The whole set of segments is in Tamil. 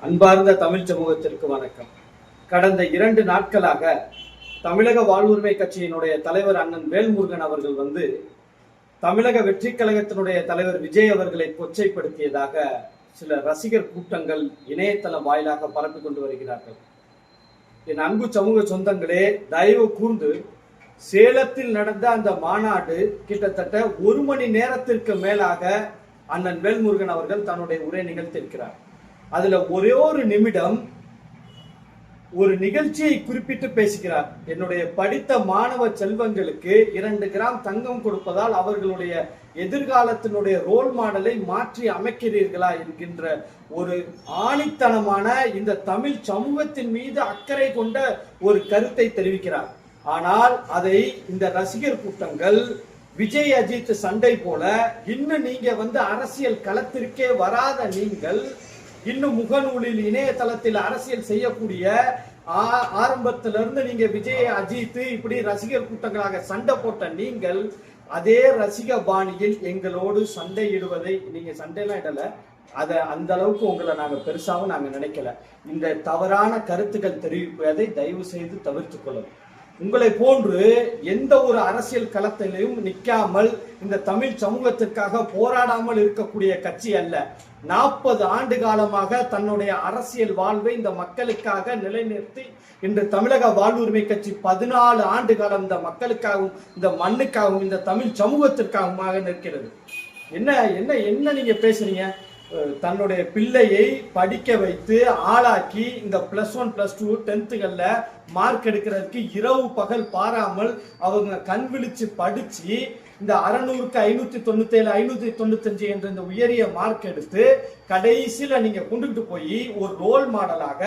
அன்பார்ந்த தமிழ் சமூகத்திற்கு வணக்கம். கடந்த 2 நாட்களாக தமிழக வாழ்வுரிமை கட்சியினுடைய தலைவர் அண்ணன் வேல்முருகன் அவர்கள் தமிழக வெற்றி கழகத்தினுடைய தலைவர் விஜய் அவர்களை கொச்சைப்படுத்தியதாக சில ரசிகர் கூட்டங்கள் இணையதளம் வாயிலாக பரப்பி கொண்டு வருகிறார்கள். என் அன்பு சமூக சொந்தங்களே, தயவு கூர்ந்து சேலத்தில் நடந்த அந்த மாநாடு கிட்டத்தட்ட 1 மணி நேரத்திற்கு மேலாக அண்ணன் வேல்முருகன் அவர்கள் தன்னுடைய உரை நிகழ்த்தியிருக்கிறார். அதுல ஒரே ஒரு நிமிடம் ஒரு நிகழ்ச்சியை குறிப்பிட்டு பேசுகிறார். என்னுடைய படித்த மாணவ செல்வங்களுக்கு 2 கிராம் தங்கம் கொடுப்பதால் அவர்களுடைய எதிர்காலத்தினுடைய ரோல் மாடலை மாற்றி அமைக்கிறீர்களா என்கின்ற ஒரு ஆணித்தனமான இந்த தமிழ் சமூகத்தின் மீது அக்கறை கொண்ட ஒரு கருத்தை தெரிவிக்கிறார். ஆனால் அதை இந்த ரசிகர் கூட்டங்கள் விஜய் அஜித் சண்டை போல இன்னும் நீங்க அரசியல் களத்திற்கே வராத நீங்கள், இன்னும் முகநூலில் இணையதளத்தில் அரசியல் செய்யக்கூடிய ஆரம்பத்திலிருந்து நீங்க விஜய் அஜித் இப்படி ரசிகர் கூட்டங்களாக சண்டை போட்ட நீங்கள் அதே ரசிக பாணியில் எங்களோடு சண்டையிடுவதை நீங்க சண்டையெல்லாம் இடல, அதை அந்த அளவுக்கு உங்களை நாங்க பெருசாவும் நாங்க நினைக்கல. இந்த தவறான கருத்துக்கள் தெரிவிப்பதை தயவு செய்து தவிர்த்து கொள்ளும். உங்களை போன்று எந்த ஒரு அரசியல் களத்திலையும் நிற்காமல் இந்த தமிழ் சமூகத்திற்காக போராடாமல் இருக்கக்கூடிய கட்சி அல்ல. 40 ஆண்டு காலமாக தன்னுடைய அரசியல் வாழ்வை இந்த மக்களுக்காக நிலைநிறுத்தி இன்று தமிழக வாழ்வுரிமை கட்சி 14 ஆண்டு காலம் இந்த மக்களுக்காகவும் இந்த மண்ணுக்காகவும் இந்த தமிழ் சமூகத்திற்காக நிற்கிறது. என்ன என்ன என்ன நீங்க பேசுறீங்க? தன்னுடைய பிள்ளையை படிக்க வைத்து ஆளாக்கி இந்த +1 +2 10th மார்க் எடுக்கிறதுக்கு இரவு பகல் பாராமல் அவங்க கண் விழிச்சு படிச்சு இந்த 600க்கு 597 595 என்ற இந்த உயரிய மார்க் எடுத்து கடைசியில நீங்க கொண்டுகிட்டு போய் ஒரு ரோல் மாடலாக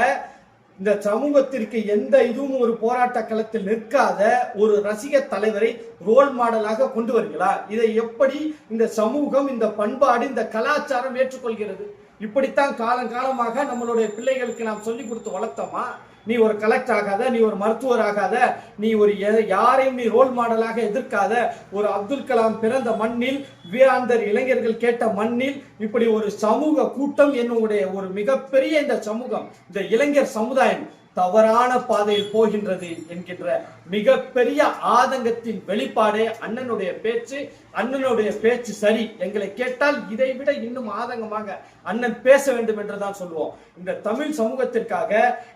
இந்த சமூகத்திற்கு எந்த இதுவும் ஒரு போராட்ட களத்தில் நிற்காத ஒரு ரசிக தலைவரை ரோல் மாடலாக கொண்டு வருகிறா? இதை எப்படி இந்த சமூகம், இந்த பண்பாடு, இந்த கலாச்சாரம் ஏற்றுக்கொள்கிறது? இப்படித்தான் காலங்காலமாக நம்மளுடைய பிள்ளைகளுக்கு நாம் சொல்லிக் கொடுத்து வளர்த்தோமா? நீ ஒரு கலெக்டர் ஆகாத, நீ ஒரு மருத்துவர் ஆகாத, நீ ஒரு யாரையும் நீ ரோல் மாடலாக எதிர்க்காத, ஒரு அப்துல் கலாம் பிறந்த மண்ணில், வீராந்தர் இளைஞர்கள் கேட்ட மண்ணில் இப்படி ஒரு சமூக கூட்டம், என்னுடைய ஒரு மிகப்பெரிய இந்த சமூகம், இந்த இளைஞர் சமுதாயம் தவறான பாதையில் போகின்றது என்கின்ற மிகப்பெரிய ஆதங்கத்தின் வெளிப்பாடே அண்ணனுடைய பேச்சு. அண்ணனுடைய பேச்சு சரி, எங்களை கேட்டால் இதை விட இன்னும் ஆதங்கமாக அண்ணன் பேச வேண்டும் என்றுதான் சொல்லுவோம். இந்த தமிழ் சமூகத்திற்காக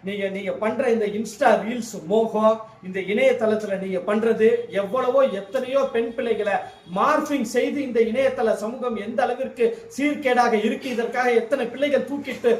நீங்க பண்ற இந்த இன்ஸ்டா ரீல்ஸ் மோகம், இந்த இணையதளத்துல நீங்க பண்றது எவ்வளவோ எத்தனையோ பெண் பிள்ளைகளை மார்பிங் செய்து இந்த இணையதள சமூகம் எந்த அளவிற்கு சீர்கேடாக இருக்கு, இதற்காக எத்தனை பிள்ளைகள் தூக்கிட்டு